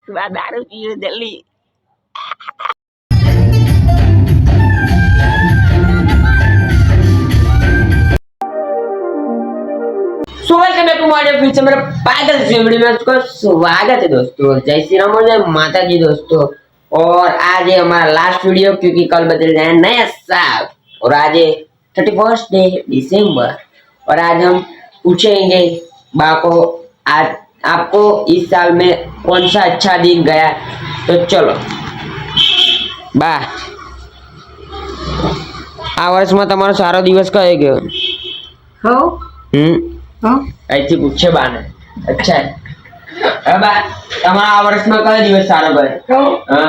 दारू पियो जल्दी। वेलकम बैक टू माय फिर से मेरा पागल से वीडियो में आपका स्वागत है दोस्तों। जय श्री राम और जय माता जी दोस्तों। और आज है हमारा लास्ट वीडियो क्योंकि कल बदल जाए नया साल और आज है 31 दिसंबर। और आज हम पूछेंगे बा को आज आपको इस साल में कौन सा अच्छा दिन गया। तो चलो बा आ वर्ष में તમારો સારો દિવસ કયો ગયો? हो हो ऐसे पूछे बाने अच्छा है। अब તમારા આ વર્ષમાં કયો દિવસ સારો ગયો? हो હા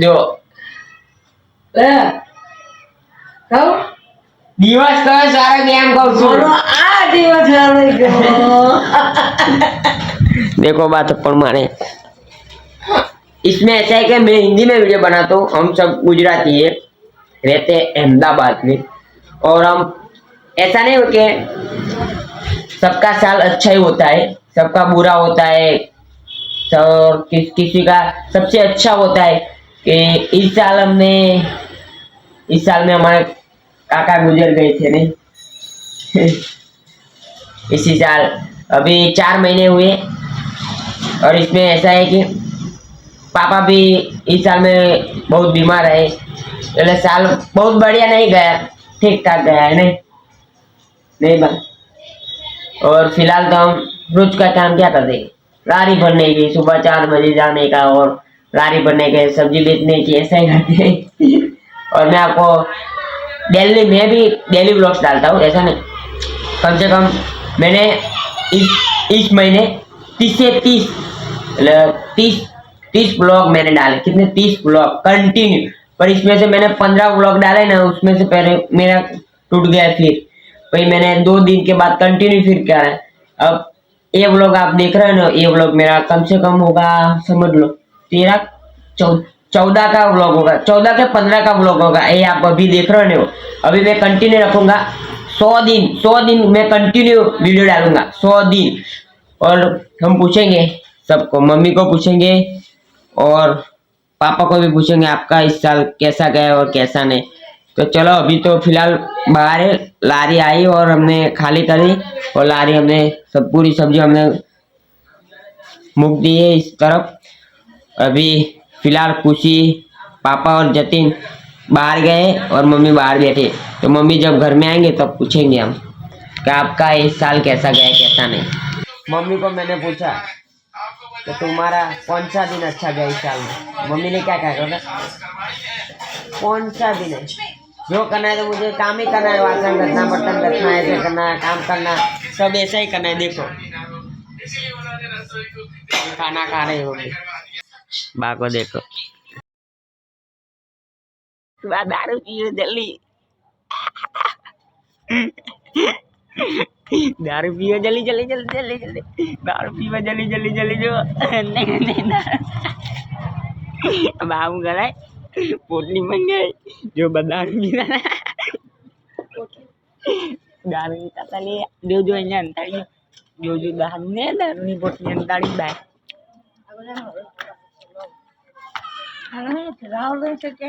જો हो દિવસ કયો સારો ગયા એમ કહું છું। बोलो आ दिवस हारे गयो देखो बात पर मारे इसमें ऐसा है कि मैं हिंदी में वीडियो बनाता हूँ। हम सब गुजराती है, रहते हैं अहमदाबाद में। और हम ऐसा नहीं हो कि सबका साल अच्छा ही होता है, सबका बुरा होता है। और किसी का सबसे अच्छा होता है कि इस साल में हमारे काका गुजर गए थे नहीं इसी साल अभी 4 महीने हुए। और इसमें ऐसा है कि पापा भी इस साल में बहुत बीमार है, इसलिए साल बहुत बढ़िया नहीं गया, ठीक ठाक गया है नहीं बा। और फिलहाल तो हम रोज का काम क्या करते हैं, लारी भरने की, सुबह 4 बजे जाने का और लारी भरने के, सब्जी बेचने की, ऐसा ही करते हैं। और मैं आपको मैं भी डेली ब्लॉग्स डालता हूँ, ऐसा नहीं। कम से कम मैंने इस महीने 30 से 30 ब्लॉग मैंने डाले। कितने? 30 ब्लॉग कंटिन्यू। पर इसमें से मैंने 15 ब्लॉग डाले ना, उसमें से पहले मेरा टूट गया। फिर भाई मैंने 2 दिन के बाद कंटिन्यू फिर क्या है। अब ये ब्लॉग आप देख रहे हो ना, ये ब्लॉग मेरा कम से कम होगा, समझ लो 14 का ब्लॉग होगा, 14 के 15 का ब्लॉग होगा। ये आप अभी देख रहे हो। अभी मैं कंटिन्यू रखूंगा 100 दिन मैं कंटिन्यू वीडियो डालूंगा 100 दिन। और हम पूछेंगे सबको, मम्मी को पूछेंगे और पापा को भी पूछेंगे आपका इस साल कैसा गया और कैसा नहीं। तो चलो अभी तो फिलहाल बाहर है, लारी आई और हमने खाली करी और लारी हमने सब पूरी सब्जी हमने मुक दी है इस तरफ। अभी फिलहाल खुशी, पापा और जतिन बाहर गए और मम्मी बाहर बैठे। तो मम्मी जब घर में आएंगे तब पूछेंगे हम कि आपका इस साल कैसा गया कैसा नहीं। मम्मी को मैंने पूछा तो तुम्हारा कौन सा दिन अच्छा गया इस साल में? मम्मी ने क्या कहा? कौन सा दिन है जो करना है तो मुझे काम ही करना है, वासन रखना, बर्तन रखना, ऐसे करना है, काम करना, सब ऐसा ही करना है। देखो खाना खा रहे हो बा को देखो, दारू पियो जल्दी दारू पियो जल्दी जल्दी जल्दी जल्दी जल्दी दारू पियो जल्दी जल्दी जल्दी जो नहीं नहीं बाबू गए पोटली में गए जो दारू पीता दारू पीता था जो અહીંયા અંતાડી जो દારૂ ને દારૂની પોટલી અંતાડી બાય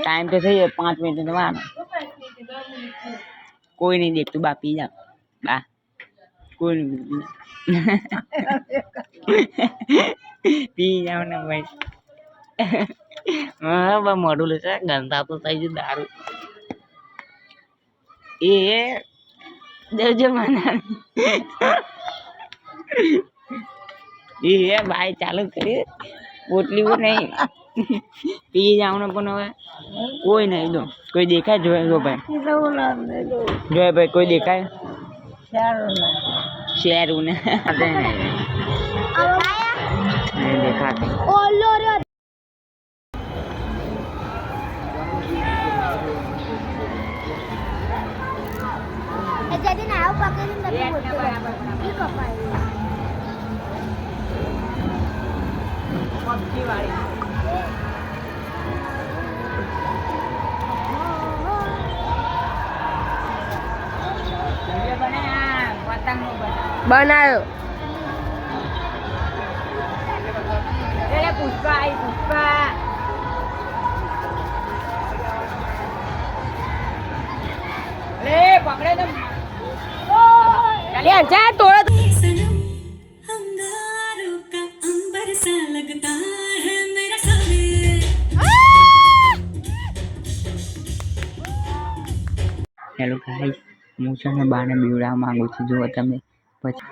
टाइम तो सही है 5 मिनट जवान कोई नहीं देख तू बा पी जा बा कोई नहीं पी जाओ ना भाई। हाँ बा मोड़ू ले सा गंदा तो सही जो दारू ये जो मना ये भाई चालू करे पोटली वो नहीं पी जाओ ना पण હવે કોઈ નહીં દો કોઈ દેખાય જો ભાઈ જો ભાઈ કોઈ દેખાય શેરું ને नहीं देखाते jadi nah aku pakai ini tapi ini kapan बनायो ભાઈ પુષ્પા લે પકડે તો ચાલે જા તોડ सनम अंगारों का अंबर सा लगता है मेरा सारे હેલો ગાઈસ, હું છે ને બાને બીવડાવવા માંગુ છું. જો તમે પછી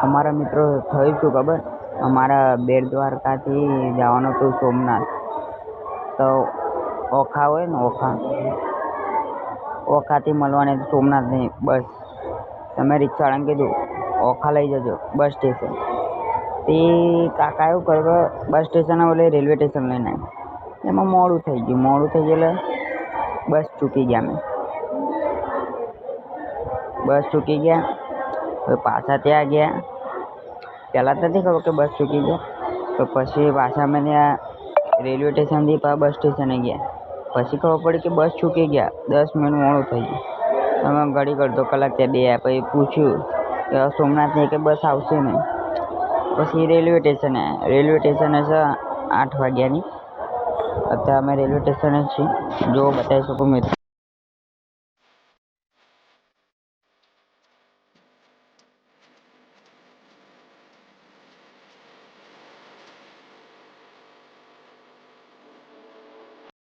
અમારા મિત્રો થયું શું ખબર, અમારા બેટ દ્વારકાથી જવાનું હતું સોમનાથ. તો ઓખા હોય ને ઓખાથી મળવાની હતી સોમનાથની બસ. તમે રિક્ષાવાળાને કીધું ઓખા લઈ જજો બસ સ્ટેશન. તે કાકા એવું કરે કે બસ સ્ટેશન બોલે રેલવે સ્ટેશન લઈને આવ્યા. એમાં મોડું થઈ ગયું એટલે બસ ચૂકી ગયા. અમે બસ ચૂકી ગયા, તો પાછા ત્યાં ગયા. પહેલાં તો નથી ખબર કે બસ ચૂકી ગયા, તો પછી પાછા અમે ત્યાં રેલવે સ્ટેશનથી બસ સ્ટેશને ગયા. પછી ખબર પડી કે બસ ચૂકી ગયા, 10 મિનિટ મોડું થઈ ગયું. અમે ઘડી અડધો કલાક ત્યાં બે પછી પૂછ્યું કે સોમનાથની કે બસ આવશે ને. પછી રેલવે સ્ટેશને છે 8 વાગ્યાની. અત્યારે અમે રેલવે સ્ટેશને જ છીએ. જો બતાવી શકું મિત્રો.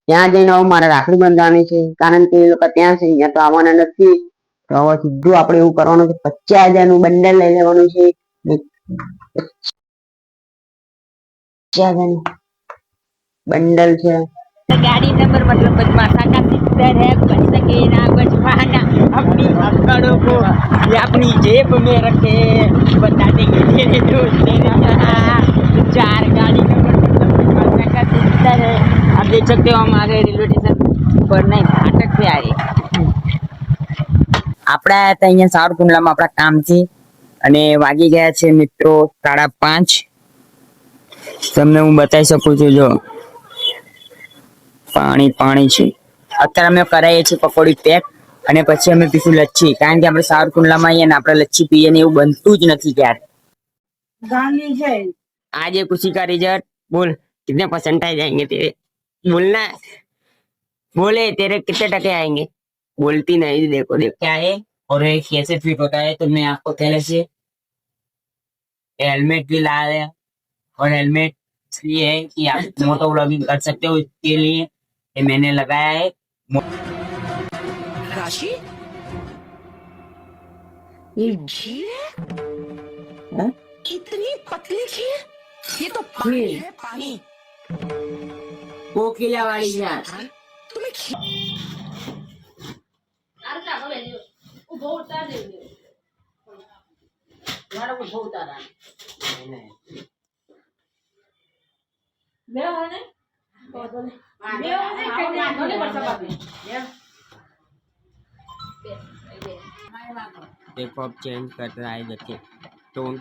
ત્યાં જઈને હવે મારે રાખડી બંધાવવાની છે, કારણ કે એ લોકો ત્યાં છે, અહીંયા તો આવવાના નથી. તો હવે સીધું આપણે એવું કરવાનું છે, 50,000 નું બંડલ લઈ લેવાનું છે. 50,000 નું બંડલ છે. गाड़ी नंबर मतलब बदमाशा का सिस्टर है, बच सके ना बचवाना अपनी अकड़ों को ये अपनी जेब में रखे, बता देंगे तेरे दोस्त तेरे 4 गाड़ी नंबर मतलब बदमाशा का सिस्टर है. आप देख सकते हो हम आ गए रेलवे स्टेशन पर, नहीं फाटक पे आए. આપણે આયા હતા અહીંયા સાવરકુંડલામાં આપણા કામથી, અને વાગી ગયા છે મિત્રો 5:30. તમને હું બતાવી શકું છું. જો પાણી છે. અત્યારે અમે કરાવીએ છીએ પકોડી પેક, અને પછી અમે પીશું લચ્છી, કારણ કે આપણે સાવરકુંડલામાં આવીએ ને આપણે લચ્છી પીએ ને એવું બનતું જ નથી ક્યારે. ગાંધી છે आज ये खुशी का रिजल्ट बोल कितने परसेंटाइज आएंगे तेरे, बोलना बोले तेरे कितने टके आएंगे. बोलती नहीं, देखो देखो क्या है और ये कैसे फिट होता है. तो मैं आपको पहले से हेलमेट भी ला दिया, और हेलमेट इसलिए है कि आप मोटो व्लॉगिंग कर सकते हो, इसके लिए ये मैंने लगाया है. राशि ये कितनी पतली थी, ये तो पानी है पानी. कोकिला वाली यार. देखो अब चेंज कर रहा है, देखिए टोन.